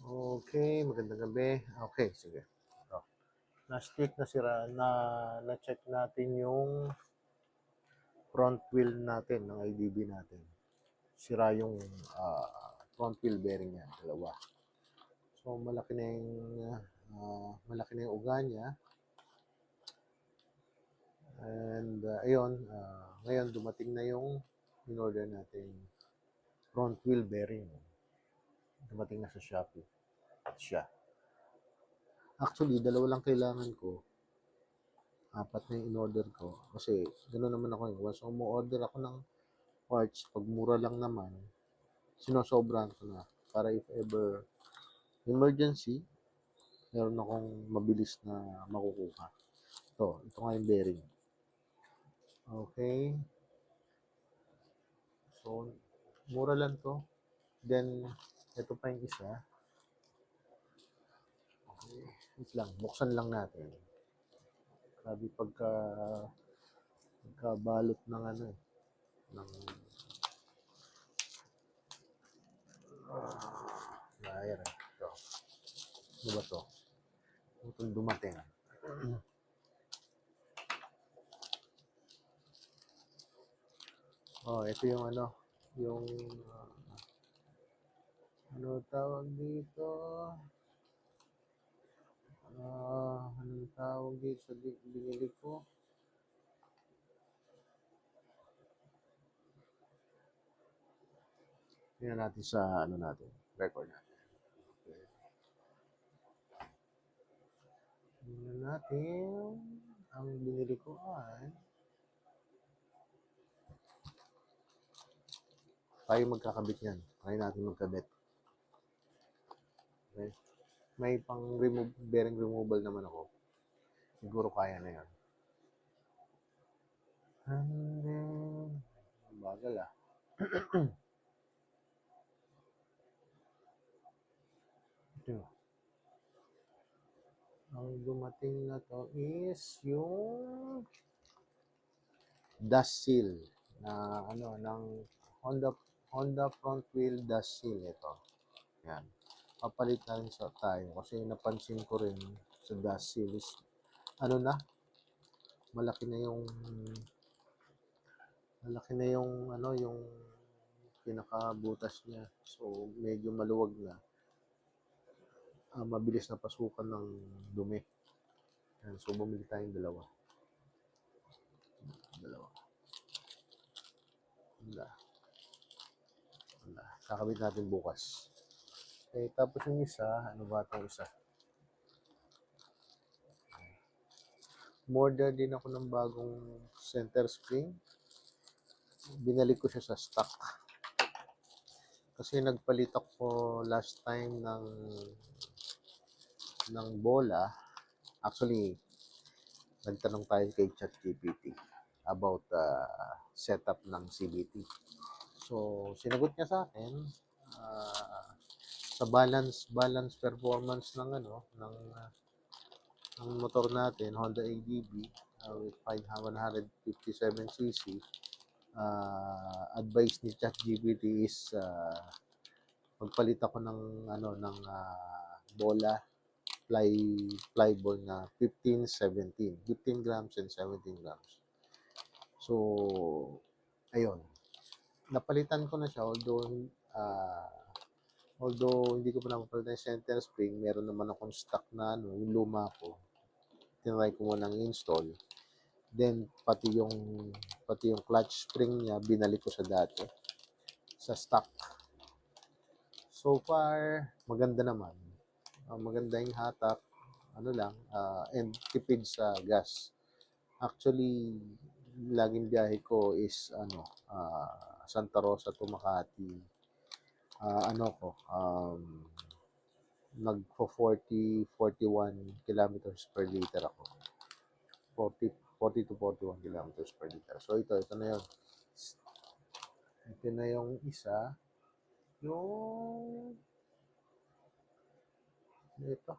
Okay, magandang gabi. Okay, sige. Oh, last week na-check natin yung front wheel natin ng IDB natin. Sira yung front wheel bearing niya, dalawa. So malaki na yung uga niya. And ngayon dumating na yung in-order natin front wheel bearing. Dumating na sa Shopee. At siya. Actually, dalawa lang kailangan ko. Apat na yung in-order ko. Kasi gano'n naman ako eh. Once umu-order ako ng parts, pag mura lang naman, sinosobrahan ko na. Para if ever emergency, meron akong mabilis na makukuha. Ito nga yung bearing. Okay. So, mura lang to. Then, ito pa yung isa. Okay. Wait lang, buksan lang natin. Sabi pagkabalot ng ng wire. Ito. Ano ba to? Itong dumating. Ito yung yung ano tawag dito? Anong tawag dito sa binili ko? Tingnan natin sa record natin. Okay. Tingnan natin. Ang binili ko ay tayo magkakabit yan. Tayo natin magkabit. Okay. May bearing removal naman ako. Siguro kaya na yan. And then, bagal Ito. Ang dumating na to is yung dust seal na ng Honda front wheel dust seal ito. Yan. Papalit na rin tayo kasi napansin ko rin sa dust seal is malaki na yung pinakabutas niya. So medyo maluwag na. Mabilis na pasukan ng dumi. Yan. So bumili tayong dalawa. Kakabit natin bukas. Okay, tapos yung isa, ano ba itong isa? Order din ako ng bagong center spring. Binalik ko siya sa stock. Kasi nagpalit ako last time ng bola. Actually, nagtanong tayo kay ChatGPT about setup ng CVT. So, sinagot niya sa akin sa balance performance ng motor natin, Honda ADB with 157cc. Advice ni ChatGPT is magpalit ako ng bola fly ball na 15 grams and 17 grams. So, ayun. Napalitan ko na siya although hindi ko pa napapalitan yung center spring, meron naman akong stock na yung luma ko. Tinry ko munang install. Then pati yung clutch spring niya binalik ko sa dati sa stock. So far, maganda naman. Maganda yung hatak, and tipid sa gas. Actually, laging biyahe ko is Santa Rosa to Makati. Nagpo-41 kilometers per liter ako. 40 to 41 kilometers per liter. So ito na yun. Ito na yung isa. Yung ito.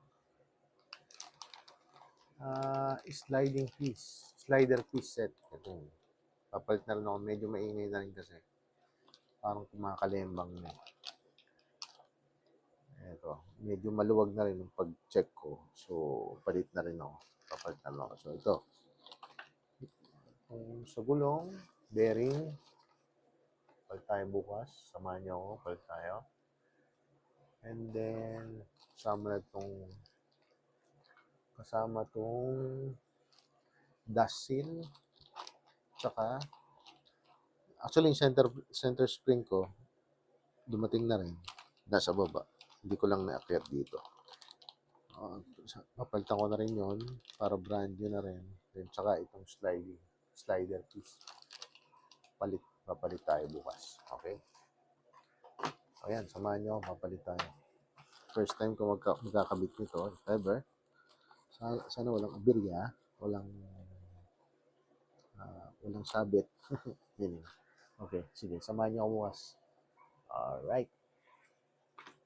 Slider piece set. Ito. Papalit na rin ako. Medyo maingay na rin kasi. Parang kumakalembang na. ito. Medyo maluwag na rin yung pag-check ko. So, palit na rin ako. Papalit na lang ako. So, ito. Kung sa gulong, bearing, palit tayo bukas. Samahan niyo ako. Palit tayo. And then, kasama tong dust seal. Tsaka, actually, yung center spring ko, dumating na rin. Nasa baba. Hindi ko lang naakyat dito. Papalitan ko na rin yon para brand new na rin. Then, tsaka itong slider piece. Papalit tayo bukas. Okay? Ayan, samahan nyo. Papalit tayo. First time ko magkakabit nito, if ever. Sana walang aberya. Walang sabit. Yun. Okay, sige. Samahan nyo ako bukas. Alright.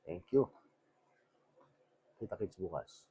Thank you. Kita-kits bukas.